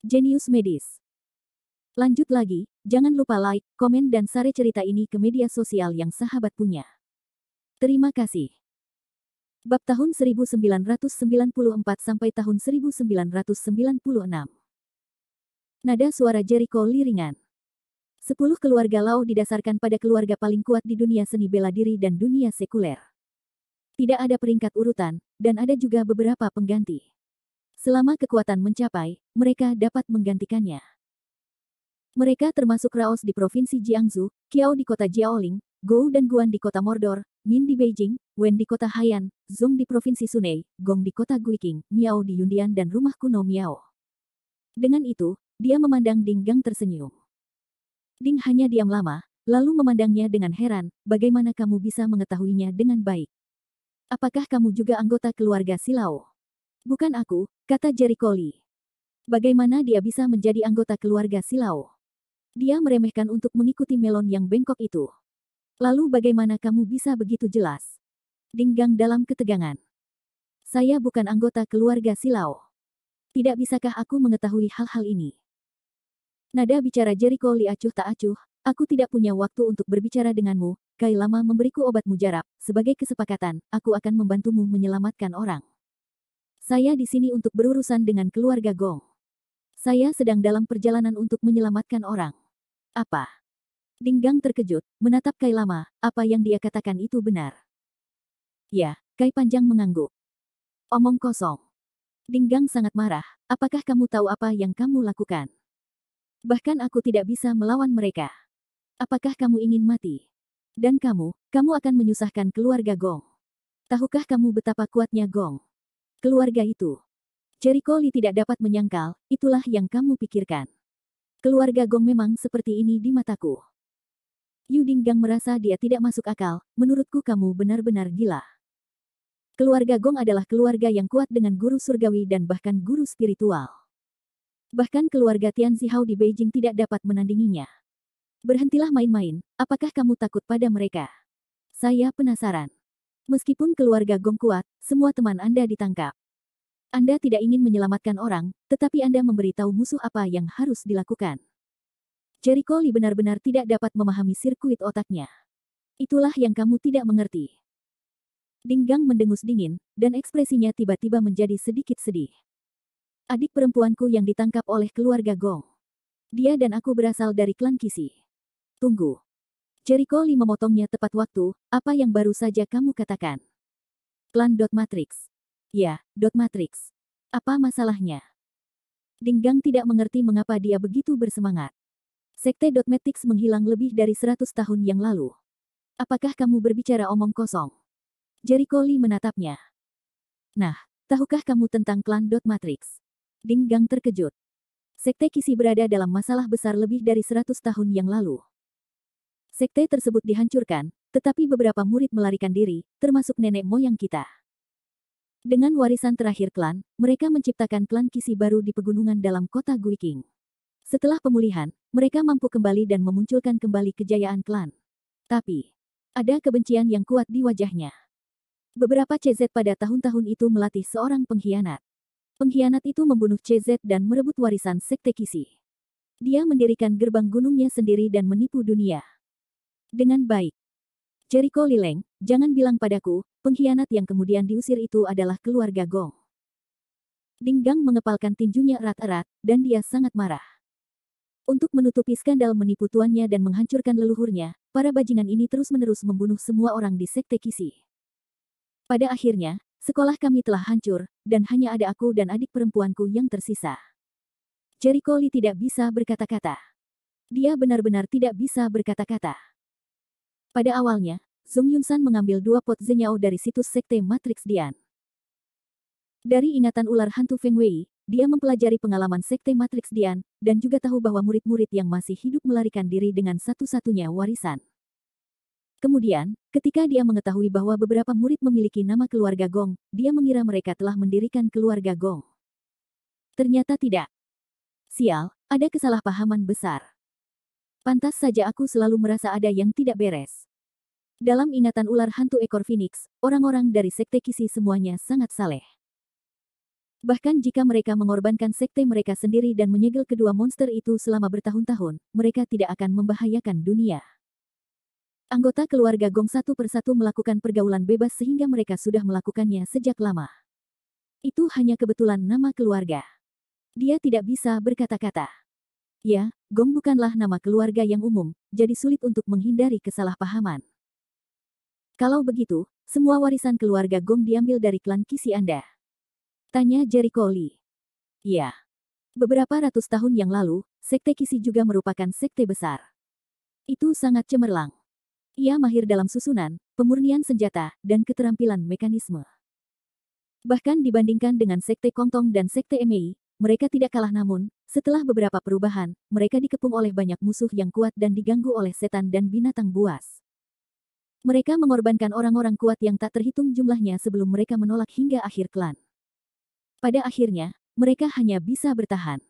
Jenius Medis. Lanjut lagi, jangan lupa like, komen dan share cerita ini ke media sosial yang sahabat punya. Terima kasih. Bab tahun 1994 sampai tahun 1996. Nada suara Jericho liringan. 10 keluarga Lau didasarkan pada keluarga paling kuat di dunia seni bela diri dan dunia sekuler. Tidak ada peringkat urutan, dan ada juga beberapa pengganti. Selama kekuatan mencapai, mereka dapat menggantikannya. Mereka termasuk Raos di Provinsi Jiangsu, Qiao di kota Jiaoling, Gou dan Guan di kota Mordor, Min di Beijing, Wen di kota Haiyan, Zhong di Provinsi Sunei, Gong di kota Guiqing, Miao di Yundian dan rumah kuno Miao. Dengan itu, dia memandang Ding Gang tersenyum. Ding hanya diam lama, lalu memandangnya dengan heran, bagaimana kamu bisa mengetahuinya dengan baik? Apakah kamu juga anggota keluarga Silao? Bukan aku, kata Jericho Lee. Bagaimana dia bisa menjadi anggota keluarga Silao? Dia meremehkan untuk mengikuti melon yang bengkok itu. Lalu bagaimana kamu bisa begitu jelas? Ding Gang dalam ketegangan. Saya bukan anggota keluarga Silao. Tidak bisakah aku mengetahui hal-hal ini? Nada bicara Jericho Lee acuh tak acuh, aku tidak punya waktu untuk berbicara denganmu, Kai Lama memberiku obat mujarab, sebagai kesepakatan, aku akan membantumu menyelamatkan orang. Saya di sini untuk berurusan dengan keluarga Gong. Saya sedang dalam perjalanan untuk menyelamatkan orang. Apa? Ding Gang terkejut, menatap Kai Lama, apa yang dia katakan itu benar. Ya, Kai Panjang mengangguk. Omong kosong. Ding Gang sangat marah, apakah kamu tahu apa yang kamu lakukan? Bahkan aku tidak bisa melawan mereka. Apakah kamu ingin mati? Dan kamu akan menyusahkan keluarga Gong. Tahukah kamu betapa kuatnya Gong? Keluarga itu. Jericho Lee tidak dapat menyangkal, itulah yang kamu pikirkan. Keluarga Gong memang seperti ini di mataku. Yu Dinggang merasa dia tidak masuk akal, menurutku kamu benar-benar gila. Keluarga Gong adalah keluarga yang kuat dengan guru surgawi dan bahkan guru spiritual. Bahkan keluarga Tian Zihao di Beijing tidak dapat menandinginya. Berhentilah main-main, apakah kamu takut pada mereka? Saya penasaran. Meskipun keluarga Gong kuat, semua teman Anda ditangkap. Anda tidak ingin menyelamatkan orang, tetapi Anda memberitahu musuh apa yang harus dilakukan. Jericho Lee benar-benar tidak dapat memahami sirkuit otaknya. Itulah yang kamu tidak mengerti. Ding Gang mendengus dingin, dan ekspresinya tiba-tiba menjadi sedikit sedih. Adik perempuanku yang ditangkap oleh keluarga Gong. Dia dan aku berasal dari klan Qixi. Tunggu. Jericho Lee memotongnya tepat waktu, apa yang baru saja kamu katakan? Klan Dot Matrix. Ya, Dot Matrix. Apa masalahnya? Ding Gang tidak mengerti mengapa dia begitu bersemangat. Sekte Dot Matrix menghilang lebih dari 100 tahun yang lalu. Apakah kamu berbicara omong kosong? Jericho Lee menatapnya. Nah, tahukah kamu tentang klan Dot Matrix? Ding Gang terkejut. Sekte Qixi berada dalam masalah besar lebih dari 100 tahun yang lalu. Sekte tersebut dihancurkan, tetapi beberapa murid melarikan diri, termasuk nenek moyang kita. Dengan warisan terakhir klan, mereka menciptakan klan Qixi baru di pegunungan dalam kota Guiqing. Setelah pemulihan, mereka mampu kembali dan memunculkan kembali kejayaan klan. Tapi, ada kebencian yang kuat di wajahnya. Beberapa CZ pada tahun-tahun itu melatih seorang pengkhianat. Pengkhianat itu membunuh CZ dan merebut warisan Sekte Qixi. Dia mendirikan gerbang gunungnya sendiri dan menipu dunia. Dengan baik. Jericho Lee, jangan bilang padaku, pengkhianat yang kemudian diusir itu adalah keluarga Gong. Ding Gang mengepalkan tinjunya erat-erat, dan dia sangat marah. Untuk menutupi skandal menipu tuannya dan menghancurkan leluhurnya, para bajingan ini terus-menerus membunuh semua orang di Sekte Qixi. Pada akhirnya, sekolah kami telah hancur, dan hanya ada aku dan adik perempuanku yang tersisa. Jericho Lee tidak bisa berkata-kata. Dia benar-benar tidak bisa berkata-kata. Pada awalnya, Zhong Yunsan mengambil 2 pot zenyao dari situs Sekte Matrix Dian. Dari ingatan ular hantu Feng Wei, dia mempelajari pengalaman Sekte Matrix Dian, dan juga tahu bahwa murid-murid yang masih hidup melarikan diri dengan satu-satunya warisan. Kemudian, ketika dia mengetahui bahwa beberapa murid memiliki nama keluarga Gong, dia mengira mereka telah mendirikan keluarga Gong. Ternyata tidak. Sial, ada kesalahpahaman besar. Pantas saja aku selalu merasa ada yang tidak beres. Dalam ingatan ular hantu ekor Phoenix, orang-orang dari Sekte Qixi semuanya sangat saleh. Bahkan jika mereka mengorbankan sekte mereka sendiri dan menyegel kedua monster itu selama bertahun-tahun, mereka tidak akan membahayakan dunia. Anggota keluarga Gong satu persatu melakukan pergaulan bebas sehingga mereka sudah melakukannya sejak lama. Itu hanya kebetulan nama keluarga. Dia tidak bisa berkata-kata. Ya, Gong bukanlah nama keluarga yang umum, jadi sulit untuk menghindari kesalahpahaman. Kalau begitu, semua warisan keluarga Gong diambil dari klan Qixi Anda? Tanya Jericho Lee. Ya. Beberapa ratus tahun yang lalu, sekte Qixi juga merupakan sekte besar. Itu sangat cemerlang. Ia mahir dalam susunan, pemurnian senjata, dan keterampilan mekanisme. Bahkan dibandingkan dengan sekte Kongtong dan sekte Mei, mereka tidak kalah namun, setelah beberapa perubahan, mereka dikepung oleh banyak musuh yang kuat dan diganggu oleh setan dan binatang buas. Mereka mengorbankan orang-orang kuat yang tak terhitung jumlahnya sebelum mereka menolak hingga akhir klan. Pada akhirnya, mereka hanya bisa bertahan.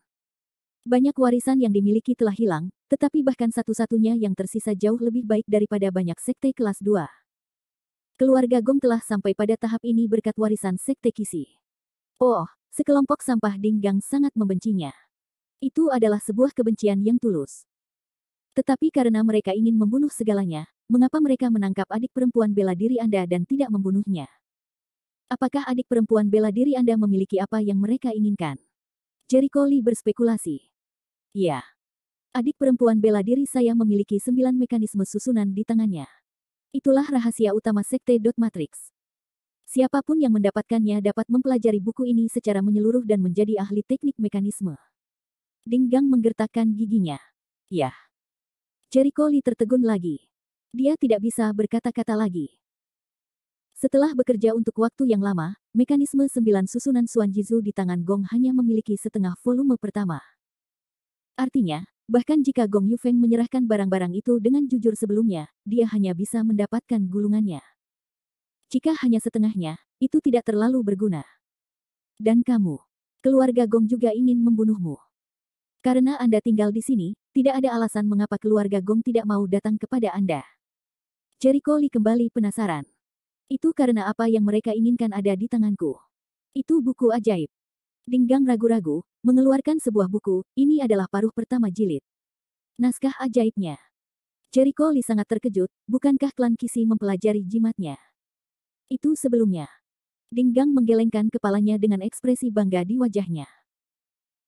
Banyak warisan yang dimiliki telah hilang, tetapi bahkan satu-satunya yang tersisa jauh lebih baik daripada banyak sekte kelas 2. Keluarga Gong telah sampai pada tahap ini berkat warisan sekte Qixi. Oh, sekelompok sampah Dinggang sangat membencinya. Itu adalah sebuah kebencian yang tulus. Tetapi karena mereka ingin membunuh segalanya, mengapa mereka menangkap adik perempuan bela diri Anda dan tidak membunuhnya? Apakah adik perempuan bela diri Anda memiliki apa yang mereka inginkan? Jericho Lee berspekulasi. Ya. Adik perempuan bela diri saya memiliki 9 mekanisme susunan di tangannya. Itulah rahasia utama sekte Dot Matrix. Siapapun yang mendapatkannya dapat mempelajari buku ini secara menyeluruh dan menjadi ahli teknik mekanisme. Dinggang menggertakkan giginya. Ya. Jericho Lee tertegun lagi. Dia tidak bisa berkata-kata lagi. Setelah bekerja untuk waktu yang lama, mekanisme 9 susunan Xuanjizu di tangan Gong hanya memiliki setengah volume pertama. Artinya, bahkan jika Gong Yufeng menyerahkan barang-barang itu dengan jujur sebelumnya, dia hanya bisa mendapatkan gulungannya. Jika hanya setengahnya, itu tidak terlalu berguna. Dan kamu, keluarga Gong juga ingin membunuhmu. Karena Anda tinggal di sini, tidak ada alasan mengapa keluarga Gong tidak mau datang kepada Anda. Jericho Lee kembali penasaran. Itu karena apa yang mereka inginkan ada di tanganku. Itu buku ajaib. Dinggang ragu-ragu, mengeluarkan sebuah buku, ini adalah paruh pertama jilid. Naskah ajaibnya. Jericho Lee sangat terkejut, bukankah klan Qixi mempelajari jimatnya? Itu sebelumnya. Dinggang menggelengkan kepalanya dengan ekspresi bangga di wajahnya.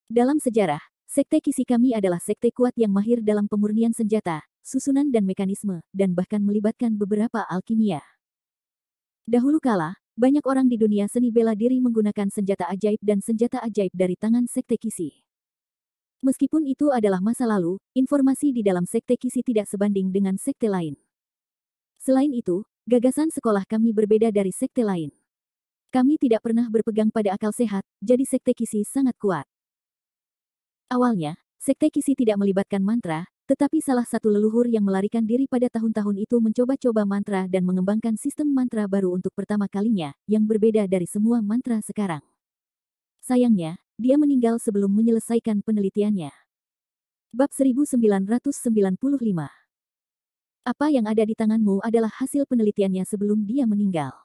Dalam sejarah, sekte Qixi kami adalah sekte kuat yang mahir dalam pemurnian senjata, susunan dan mekanisme, dan bahkan melibatkan beberapa alkimia. Dahulu kala, banyak orang di dunia seni bela diri menggunakan senjata ajaib dan senjata ajaib dari tangan sekte Qixi. Meskipun itu adalah masa lalu, informasi di dalam sekte Qixi tidak sebanding dengan sekte lain. Selain itu, gagasan sekolah kami berbeda dari sekte lain. Kami tidak pernah berpegang pada akal sehat, jadi sekte Qixi sangat kuat. Awalnya, sekte Qixi tidak melibatkan mantra, tetapi salah satu leluhur yang melarikan diri pada tahun-tahun itu mencoba-coba mantra dan mengembangkan sistem mantra baru untuk pertama kalinya, yang berbeda dari semua mantra sekarang. Sayangnya, dia meninggal sebelum menyelesaikan penelitiannya. Bab 1995. Apa yang ada di tanganmu adalah hasil penelitiannya sebelum dia meninggal.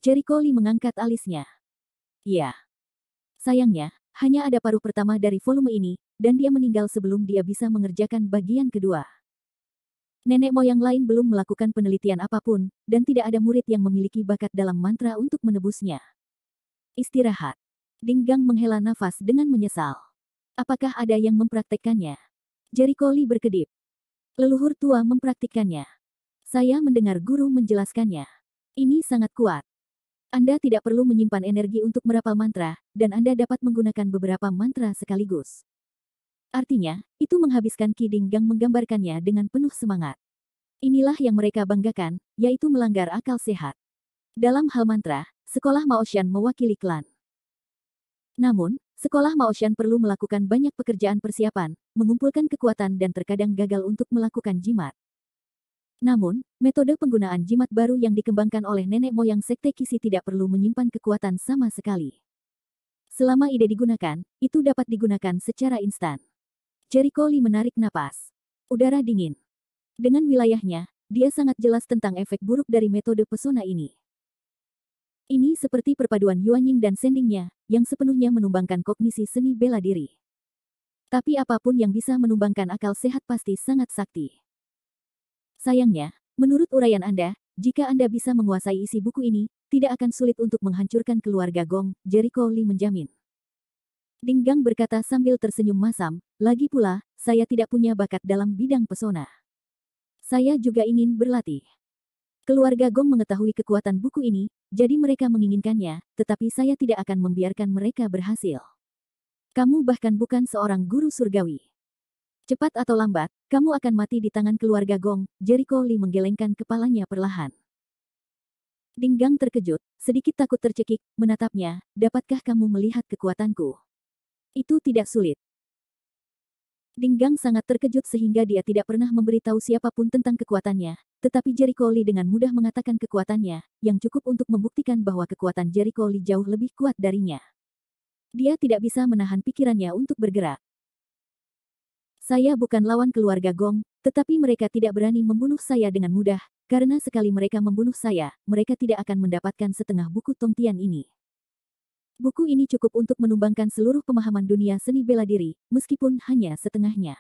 Jericho Lee mengangkat alisnya. Ya. Sayangnya, hanya ada paruh pertama dari volume ini, dan dia meninggal sebelum dia bisa mengerjakan bagian kedua. Nenek moyang lain belum melakukan penelitian apapun, dan tidak ada murid yang memiliki bakat dalam mantra untuk menebusnya. Istirahat. Dinggang menghela nafas dengan menyesal. Apakah ada yang mempraktekkannya? Jericho Lee berkedip. Leluhur tua mempraktikkannya. Saya mendengar guru menjelaskannya. Ini sangat kuat. Anda tidak perlu menyimpan energi untuk merapal mantra, dan Anda dapat menggunakan beberapa mantra sekaligus. Artinya, itu menghabiskan Qi Dinggang menggambarkannya dengan penuh semangat. Inilah yang mereka banggakan, yaitu melanggar akal sehat. Dalam hal mantra, sekolah Maoshan mewakili klan. Namun, sekolah Maoshan perlu melakukan banyak pekerjaan persiapan, mengumpulkan kekuatan dan terkadang gagal untuk melakukan jimat. Namun, metode penggunaan jimat baru yang dikembangkan oleh nenek moyang sekte Qixi tidak perlu menyimpan kekuatan sama sekali. Selama ide digunakan, itu dapat digunakan secara instan. Jericho Lee menarik napas. Udara dingin. Dengan wilayahnya, dia sangat jelas tentang efek buruk dari metode pesona ini. Ini seperti perpaduan Yuanying dan Sendingnya, yang sepenuhnya menumbangkan kognisi seni bela diri. Tapi apapun yang bisa menumbangkan akal sehat pasti sangat sakti. Sayangnya, menurut uraian Anda, jika Anda bisa menguasai isi buku ini, tidak akan sulit untuk menghancurkan keluarga Gong, Jericho Lee menjamin. Dinggang berkata sambil tersenyum masam, lagi pula, saya tidak punya bakat dalam bidang pesona. Saya juga ingin berlatih. Keluarga Gong mengetahui kekuatan buku ini, jadi mereka menginginkannya, tetapi saya tidak akan membiarkan mereka berhasil. Kamu bahkan bukan seorang guru surgawi. Cepat atau lambat, kamu akan mati di tangan keluarga Gong, Jericho Lee menggelengkan kepalanya perlahan. Dinggang terkejut, sedikit takut tercekik, menatapnya, dapatkah kamu melihat kekuatanku? Itu tidak sulit. Dinggang sangat terkejut sehingga dia tidak pernah memberitahu siapapun tentang kekuatannya, tetapi Jericho Lee dengan mudah mengatakan kekuatannya, yang cukup untuk membuktikan bahwa kekuatan Jericho Lee jauh lebih kuat darinya. Dia tidak bisa menahan pikirannya untuk bergerak. Saya bukan lawan keluarga Gong, tetapi mereka tidak berani membunuh saya dengan mudah, karena sekali mereka membunuh saya, mereka tidak akan mendapatkan setengah buku Tongtian ini. Buku ini cukup untuk menumbangkan seluruh pemahaman dunia seni bela diri, meskipun hanya setengahnya.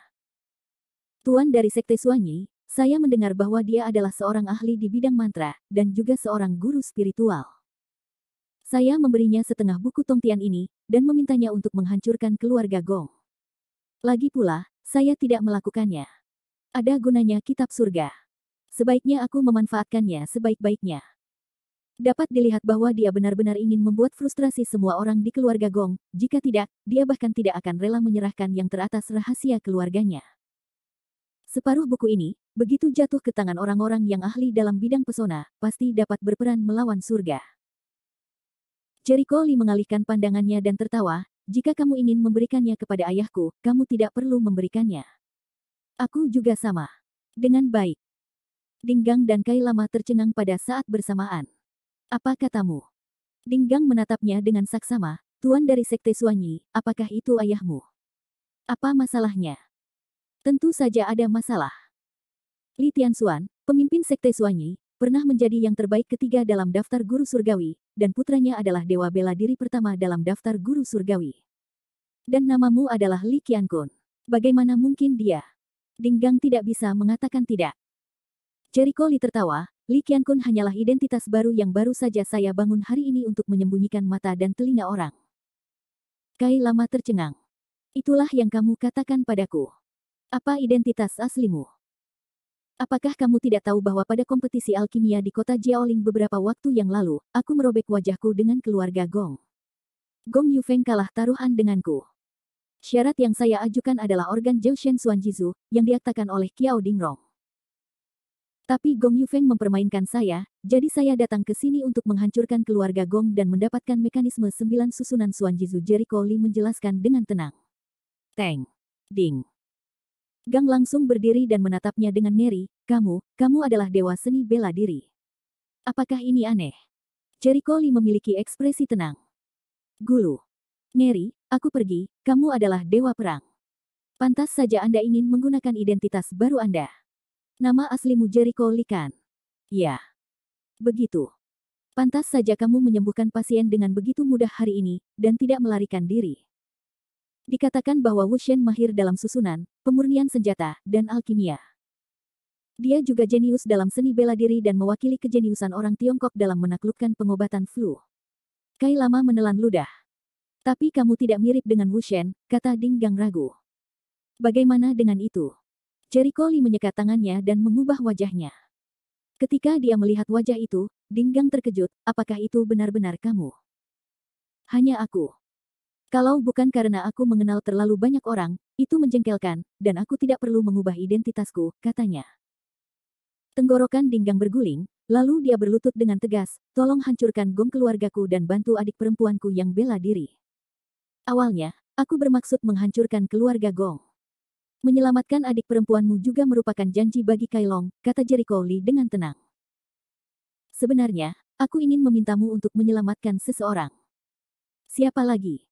Tuan dari Sekte Suanyi, saya mendengar bahwa dia adalah seorang ahli di bidang mantra, dan juga seorang guru spiritual. Saya memberinya setengah buku Tongtian ini, dan memintanya untuk menghancurkan keluarga Gong. Lagi pula, saya tidak melakukannya. Ada gunanya kitab surga. Sebaiknya aku memanfaatkannya sebaik-baiknya. Dapat dilihat bahwa dia benar-benar ingin membuat frustrasi semua orang di keluarga Gong, jika tidak, dia bahkan tidak akan rela menyerahkan yang teratas rahasia keluarganya. Separuh buku ini, begitu jatuh ke tangan orang-orang yang ahli dalam bidang pesona, pasti dapat berperan melawan surga. Jericho Lee mengalihkan pandangannya dan tertawa, jika kamu ingin memberikannya kepada ayahku, kamu tidak perlu memberikannya. Aku juga sama. Dengan baik. Dinggang dan Kai Lama tercengang pada saat bersamaan. Apa katamu? Dinggang menatapnya dengan saksama, Tuan dari Sekte Suanyi, apakah itu ayahmu? Apa masalahnya? Tentu saja ada masalah. Li Tianxuan, pemimpin Sekte Suanyi, pernah menjadi yang terbaik ketiga dalam daftar guru surgawi, dan putranya adalah dewa bela diri pertama dalam daftar guru surgawi. Dan namamu adalah Li Qiankun. Bagaimana mungkin dia? Dinggang tidak bisa mengatakan tidak. Jericho Lee tertawa, Li Qiankun hanyalah identitas baru yang baru saja saya bangun hari ini untuk menyembunyikan mata dan telinga orang. Kai Lama tercengang. Itulah yang kamu katakan padaku. Apa identitas aslimu? Apakah kamu tidak tahu bahwa pada kompetisi alkimia di kota Jiaoling beberapa waktu yang lalu, aku merobek wajahku dengan keluarga Gong. Gong Yufeng kalah taruhan denganku. Syarat yang saya ajukan adalah organ Jiaoshen Xuanjizu, yang diaktakan oleh Qiao Dingrong. Tapi Gong Yufeng mempermainkan saya, jadi saya datang ke sini untuk menghancurkan keluarga Gong dan mendapatkan mekanisme 9 susunan Xuanjizu. Jericho Lee menjelaskan dengan tenang. Teng. Ding. Gang langsung berdiri dan menatapnya dengan ngeri, kamu adalah dewa seni bela diri. Apakah ini aneh? Jericho Lee memiliki ekspresi tenang. Gulu. Ngeri, aku pergi, kamu adalah dewa perang. Pantas saja Anda ingin menggunakan identitas baru Anda. Nama aslimu Jericho Lee kan? Ya. Begitu. Pantas saja kamu menyembuhkan pasien dengan begitu mudah hari ini, dan tidak melarikan diri. Dikatakan bahwa Wu Shen mahir dalam susunan, pemurnian senjata, dan alkimia. Dia juga jenius dalam seni bela diri dan mewakili kejeniusan orang Tiongkok dalam menaklukkan pengobatan flu. Kai Lama menelan ludah. Tapi kamu tidak mirip dengan Wu Shen, kata Dinggang ragu. Bagaimana dengan itu? Jericho Lee menyekat tangannya dan mengubah wajahnya. Ketika dia melihat wajah itu, Dinggang terkejut, apakah itu benar-benar kamu? Hanya aku. Kalau bukan karena aku mengenal terlalu banyak orang, itu menjengkelkan, dan aku tidak perlu mengubah identitasku, katanya. Tenggorokan Dinggang berguling, lalu dia berlutut dengan tegas, tolong hancurkan Gong keluargaku dan bantu adik perempuanku yang bela diri. Awalnya, aku bermaksud menghancurkan keluarga Gong. Menyelamatkan adik perempuanmu juga merupakan janji bagi Kailong, kata Jericho Lee dengan tenang. Sebenarnya, aku ingin memintamu untuk menyelamatkan seseorang. Siapa lagi?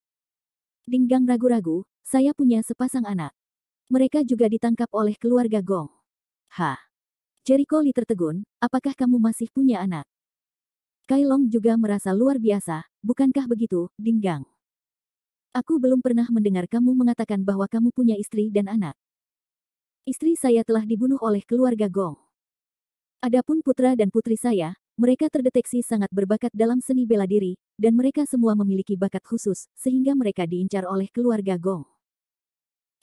Dinggang ragu-ragu, saya punya sepasang anak. Mereka juga ditangkap oleh keluarga Gong. Hah? Jericho Lee tertegun, apakah kamu masih punya anak? Kai Long juga merasa luar biasa, bukankah begitu, Dinggang? Aku belum pernah mendengar kamu mengatakan bahwa kamu punya istri dan anak. Istri saya telah dibunuh oleh keluarga Gong. Adapun putra dan putri saya, mereka terdeteksi sangat berbakat dalam seni bela diri, dan mereka semua memiliki bakat khusus, sehingga mereka diincar oleh keluarga Gong.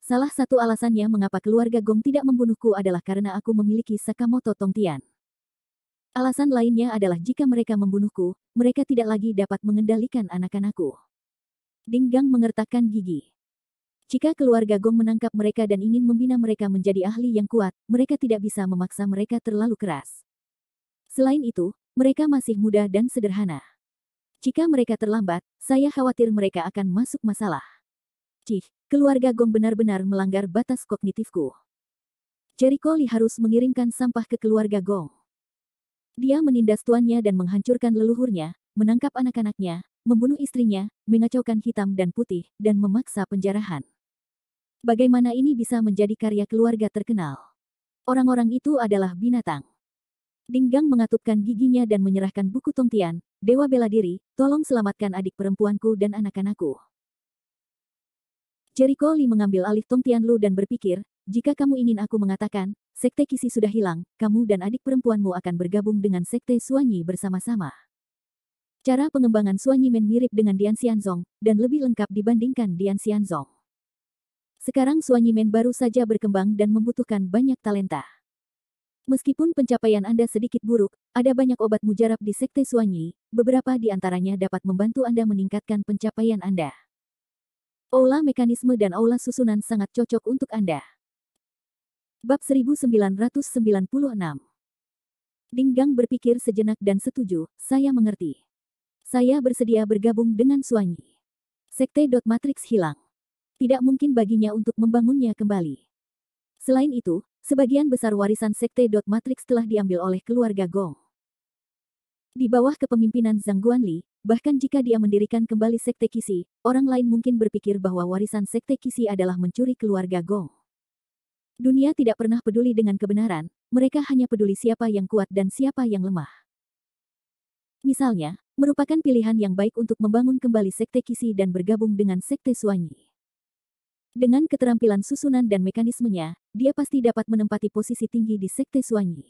Salah satu alasannya mengapa keluarga Gong tidak membunuhku adalah karena aku memiliki Sakamoto Tongtian. Alasan lainnya adalah jika mereka membunuhku, mereka tidak lagi dapat mengendalikan anak-anakku. Dinggang mengertakkan gigi. Jika keluarga Gong menangkap mereka dan ingin membina mereka menjadi ahli yang kuat, mereka tidak bisa memaksa mereka terlalu keras. Selain itu, mereka masih muda dan sederhana. Jika mereka terlambat, saya khawatir mereka akan masuk masalah. Cih, keluarga Gong benar-benar melanggar batas kognitifku. Jericho Lee harus mengirimkan sampah ke keluarga Gong. Dia menindas tuannya dan menghancurkan leluhurnya, menangkap anak-anaknya, membunuh istrinya, mengacaukan hitam dan putih, dan memaksa penjarahan. Bagaimana ini bisa menjadi karya keluarga terkenal? Orang-orang itu adalah binatang. Dinggang mengatupkan giginya dan menyerahkan buku Tongtian, Dewa Bela Diri, tolong selamatkan adik perempuanku dan anak-anakku. Jericho Lee mengambil alih Tongtian Lu dan berpikir, jika kamu ingin aku mengatakan, Sekte Kisi sudah hilang, kamu dan adik perempuanmu akan bergabung dengan Sekte Suanyi bersama-sama. Cara pengembangan Suanyi Men mirip dengan Dian Xianzong, dan lebih lengkap dibandingkan Dian Xianzong. Sekarang Suanyi Men baru saja berkembang dan membutuhkan banyak talenta. Meskipun pencapaian Anda sedikit buruk, ada banyak obat mujarab di Sekte Suanyi, beberapa di antaranya dapat membantu Anda meningkatkan pencapaian Anda. Aula mekanisme dan aula susunan sangat cocok untuk Anda. Bab 1996. Dinggang berpikir sejenak dan setuju, saya mengerti. Saya bersedia bergabung dengan Suanyi. Sekte Matrix hilang. Tidak mungkin baginya untuk membangunnya kembali. Selain itu, sebagian besar warisan Sekte Matrix telah diambil oleh keluarga Gong. Di bawah kepemimpinan Zhang Guanli, bahkan jika dia mendirikan kembali Sekte Kisi, orang lain mungkin berpikir bahwa warisan Sekte Kisi adalah mencuri keluarga Gong. Dunia tidak pernah peduli dengan kebenaran, mereka hanya peduli siapa yang kuat dan siapa yang lemah. Misalnya, merupakan pilihan yang baik untuk membangun kembali Sekte Kisi dan bergabung dengan Sekte Suanyi. Dengan keterampilan susunan dan mekanismenya, dia pasti dapat menempati posisi tinggi di Sekte Suanyi.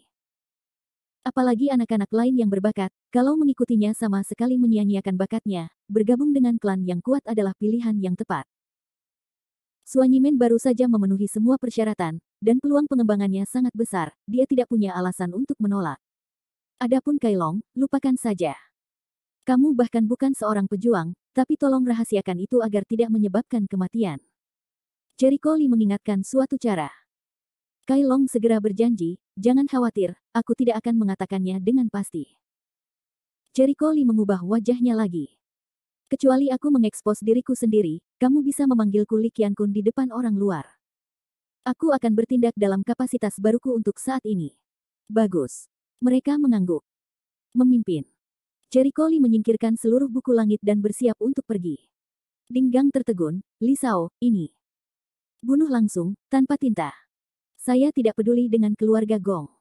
Apalagi anak-anak lain yang berbakat, kalau mengikutinya sama sekali menyia-nyiakan bakatnya, bergabung dengan klan yang kuat adalah pilihan yang tepat. Suanyi Men baru saja memenuhi semua persyaratan, dan peluang pengembangannya sangat besar, dia tidak punya alasan untuk menolak. Adapun Kai Long, lupakan saja. Kamu bahkan bukan seorang pejuang, tapi tolong rahasiakan itu agar tidak menyebabkan kematian. Jericho Lee mengingatkan suatu cara. Kai Long segera berjanji, jangan khawatir, aku tidak akan mengatakannya dengan pasti. Jericho Lee mengubah wajahnya lagi. Kecuali aku mengekspos diriku sendiri, kamu bisa memanggilku Li Qiankun di depan orang luar. Aku akan bertindak dalam kapasitas baruku untuk saat ini. Bagus. Mereka mengangguk. Memimpin. Jericho Lee menyingkirkan seluruh buku langit dan bersiap untuk pergi. Dinggang tertegun, Li Sao, ini. Bunuh langsung, tanpa tinta. Saya tidak peduli dengan keluarga Gong.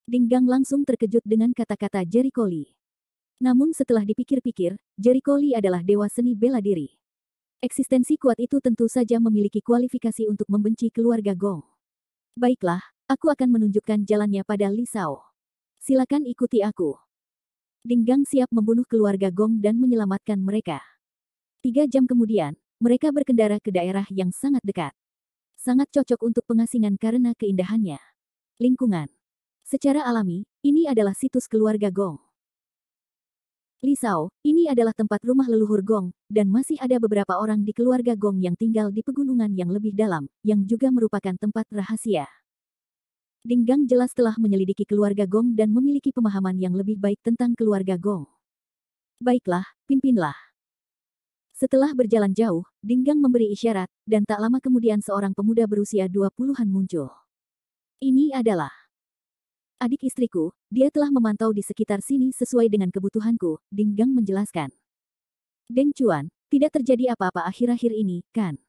Dinggang langsung terkejut dengan kata-kata Jericho Lee. Namun setelah dipikir-pikir, Jericho Lee adalah dewa seni bela diri. Eksistensi kuat itu tentu saja memiliki kualifikasi untuk membenci keluarga Gong. Baiklah, aku akan menunjukkan jalannya pada Li Sao. Silakan ikuti aku. Dinggang siap membunuh keluarga Gong dan menyelamatkan mereka. 3 jam kemudian, mereka berkendara ke daerah yang sangat dekat. Sangat cocok untuk pengasingan karena keindahannya. Lingkungan. Secara alami, ini adalah situs keluarga Gong. Li Sao, ini adalah tempat rumah leluhur Gong, dan masih ada beberapa orang di keluarga Gong yang tinggal di pegunungan yang lebih dalam, yang juga merupakan tempat rahasia. Dinggang jelas telah menyelidiki keluarga Gong dan memiliki pemahaman yang lebih baik tentang keluarga Gong. Baiklah, pimpinlah. Setelah berjalan jauh, Dinggang memberi isyarat, dan tak lama kemudian seorang pemuda berusia 20-an muncul. Ini adalah adik istriku, dia telah memantau di sekitar sini sesuai dengan kebutuhanku, Dinggang menjelaskan. Deng Chuan, tidak terjadi apa-apa akhir-akhir ini, kan?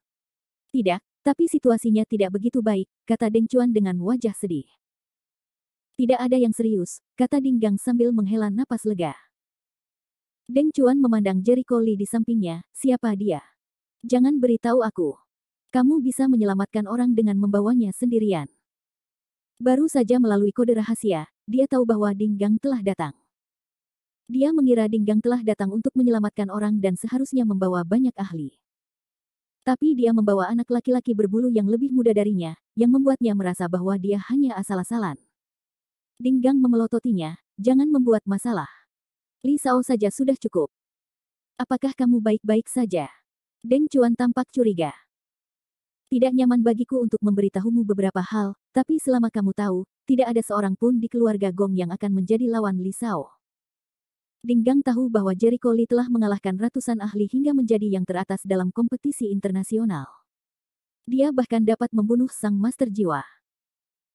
Tidak, tapi situasinya tidak begitu baik, kata Deng Chuan dengan wajah sedih. Tidak ada yang serius, kata Dinggang sambil menghela napas lega. Deng Chuan memandang Jericho Lee di sampingnya, siapa dia? Jangan beritahu aku. Kamu bisa menyelamatkan orang dengan membawanya sendirian. Baru saja melalui kode rahasia, dia tahu bahwa Ding Gang telah datang. Dia mengira Ding Gang telah datang untuk menyelamatkan orang dan seharusnya membawa banyak ahli. Tapi dia membawa anak laki-laki berbulu yang lebih muda darinya, yang membuatnya merasa bahwa dia hanya asal-asalan. Ding Gang memelototinya, jangan membuat masalah. Li Sao saja sudah cukup. Apakah kamu baik-baik saja? Deng Chuan tampak curiga. Tidak nyaman bagiku untuk memberitahumu beberapa hal, tapi selama kamu tahu, tidak ada seorang pun di keluarga Gong yang akan menjadi lawan Li Sao. Ding Gang tahu bahwa Jericho Lee telah mengalahkan ratusan ahli hingga menjadi yang teratas dalam kompetisi internasional. Dia bahkan dapat membunuh sang master jiwa.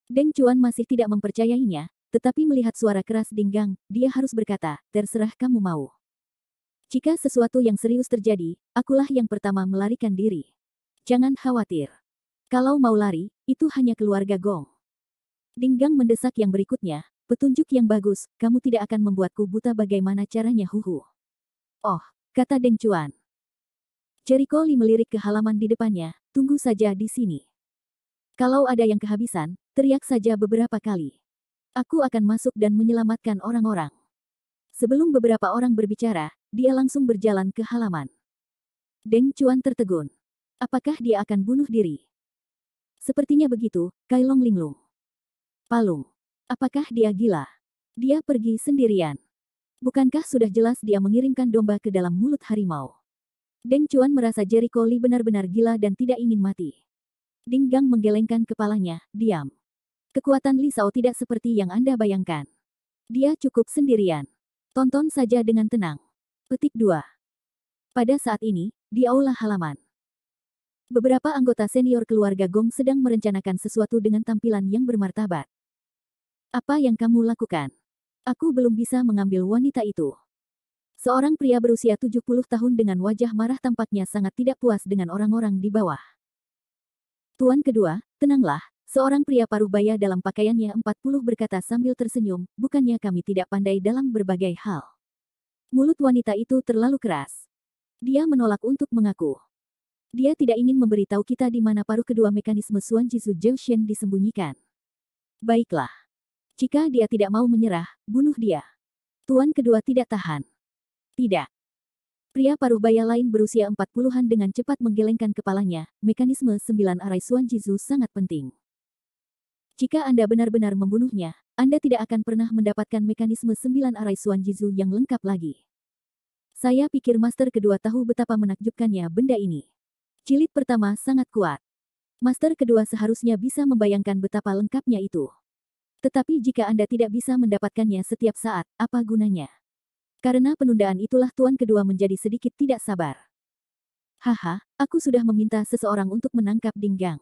Deng Chuan masih tidak mempercayainya, tetapi melihat suara keras Ding Gang, dia harus berkata, terserah kamu mau. Jika sesuatu yang serius terjadi, akulah yang pertama melarikan diri. Jangan khawatir. Kalau mau lari, itu hanya keluarga Gong. Ding Gang mendesak yang berikutnya, petunjuk yang bagus, kamu tidak akan membuatku buta bagaimana caranya huhu. Oh, kata Deng Chuan. Jericho Lee melirik ke halaman di depannya, tunggu saja di sini. Kalau ada yang kehabisan, teriak saja beberapa kali. Aku akan masuk dan menyelamatkan orang-orang. Sebelum beberapa orang berbicara, dia langsung berjalan ke halaman. Deng Chuan tertegun. Apakah dia akan bunuh diri? Sepertinya begitu, Kai Long linglung. Palung. Apakah dia gila? Dia pergi sendirian. Bukankah sudah jelas dia mengirimkan domba ke dalam mulut harimau? Deng Chuan merasa Jericho Lee benar-benar gila dan tidak ingin mati. Ding Gang menggelengkan kepalanya, diam. Kekuatan Li Sao tidak seperti yang Anda bayangkan. Dia cukup sendirian. Tonton saja dengan tenang. Petik 2. Pada saat ini, di aula halaman. Beberapa anggota senior keluarga Gong sedang merencanakan sesuatu dengan tampilan yang bermartabat. Apa yang kamu lakukan? Aku belum bisa mengambil wanita itu. Seorang pria berusia 70 tahun dengan wajah marah tampaknya sangat tidak puas dengan orang-orang di bawah. Tuan kedua, tenanglah, seorang pria paruh baya dalam pakaiannya 40 berkata sambil tersenyum, bukannya kami tidak pandai dalam berbagai hal. Mulut wanita itu terlalu keras. Dia menolak untuk mengaku. Dia tidak ingin memberitahu kita di mana paruh kedua mekanisme Xuan Jizu Jiaoshen disembunyikan. Baiklah. Jika dia tidak mau menyerah, bunuh dia. Tuan kedua tidak tahan. Tidak. Pria paruh baya lain berusia 40-an dengan cepat menggelengkan kepalanya, mekanisme 9 arai Xuan Jizu sangat penting. Jika Anda benar-benar membunuhnya, Anda tidak akan pernah mendapatkan mekanisme 9 arai Xuan Jizu yang lengkap lagi. Saya pikir master kedua tahu betapa menakjubkannya benda ini. Jilid pertama sangat kuat. Master kedua seharusnya bisa membayangkan betapa lengkapnya itu. Tetapi jika Anda tidak bisa mendapatkannya setiap saat, apa gunanya? Karena penundaan itulah tuan kedua menjadi sedikit tidak sabar. Haha, aku sudah meminta seseorang untuk menangkap Ding Gang.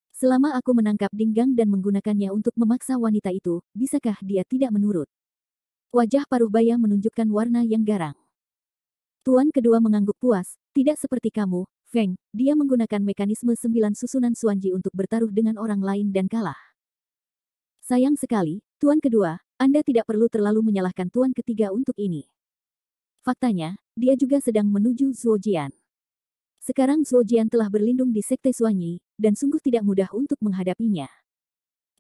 Selama aku menangkap Ding Gang dan menggunakannya untuk memaksa wanita itu, bisakah dia tidak menurut? Wajah paruh baya menunjukkan warna yang garang. Tuan kedua mengangguk puas, tidak seperti kamu, Feng, dia menggunakan mekanisme 9 susunan Xuanji untuk bertaruh dengan orang lain dan kalah. Sayang sekali, Tuan kedua, Anda tidak perlu terlalu menyalahkan Tuan ketiga untuk ini. Faktanya, dia juga sedang menuju Zuojian. Sekarang Zuojian telah berlindung di Sekte Xuanyi, dan sungguh tidak mudah untuk menghadapinya.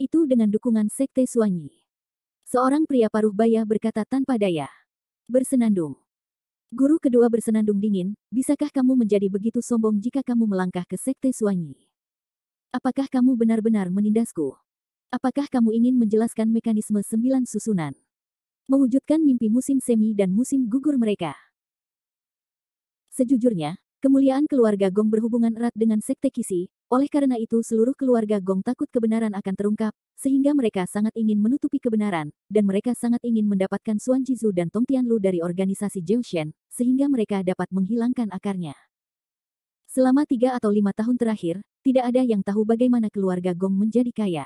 Itu dengan dukungan Sekte Xuanyi. Seorang pria paruh baya berkata tanpa daya. Bersenandung. Guru kedua bersenandung dingin, bisakah kamu menjadi begitu sombong jika kamu melangkah ke Sekte Xuanyi? Apakah kamu benar-benar menindasku? Apakah kamu ingin menjelaskan mekanisme 9 susunan? Mewujudkan mimpi musim semi dan musim gugur mereka. Sejujurnya, kemuliaan keluarga Gong berhubungan erat dengan Sekte Qixi, oleh karena itu seluruh keluarga Gong takut kebenaran akan terungkap, sehingga mereka sangat ingin menutupi kebenaran, dan mereka sangat ingin mendapatkan Xuan Jizu dan Tong Tianlu dari organisasi Jiaoshen, sehingga mereka dapat menghilangkan akarnya. Selama 3 atau 5 tahun terakhir, tidak ada yang tahu bagaimana keluarga Gong menjadi kaya.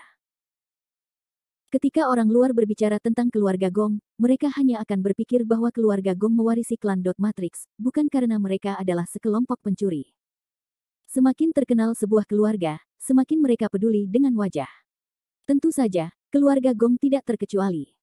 Ketika orang luar berbicara tentang keluarga Gong, mereka hanya akan berpikir bahwa keluarga Gong mewarisi klan Dot Matrix, bukan karena mereka adalah sekelompok pencuri. Semakin terkenal sebuah keluarga, semakin mereka peduli dengan wajah. Tentu saja, keluarga Gong tidak terkecuali.